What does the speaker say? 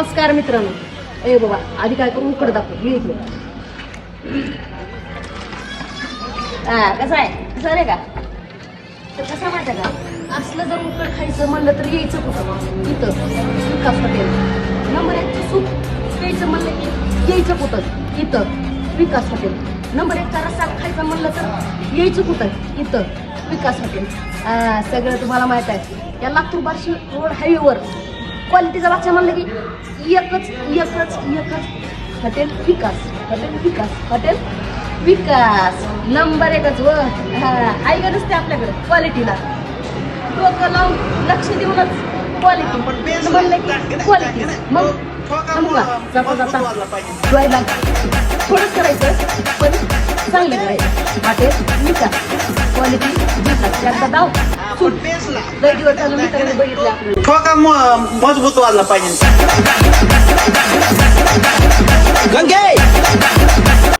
नमस्कार मित्रांनो. ए बाबा आधी काय करू उकड दाखव मी इकडे. कसं आहे का तर कसं माहिती का असलं जर उकड खायचं म्हणलं तर यायचं कुठं इथं विकास हॉटेल नंबर 1 सूप प्यायचं म्हणलं की यायचं कुठं इथं विकास हॉटेल. नंबर 1 चा रस्सा खायचं म्हणलं तर यायचं कुठं इथं विकास हॉटेल. सगळं तुम्हाला माहित आहे. या लातूर बार्शी रोड हायवेवर क्वालिटीचा बादशाह म्हणलं की एकच हॉटेल विकास नंबर 1च व हाय का नसते आपल्याकडे क्वालिटीला डोकं लावून लक्ष देऊनच क्वालिटी म्हणलं की क्वालिटी मग जाता डोळ्याला थोडंच करायचं पण चांगलं करायचं हॉटेल विकास क्वालिटी विकास एकदा दाव सूट लय दिवस झालं मित्रांनी बघितलं आपल्याला ठोका मजबूत वाजला पाहिजे.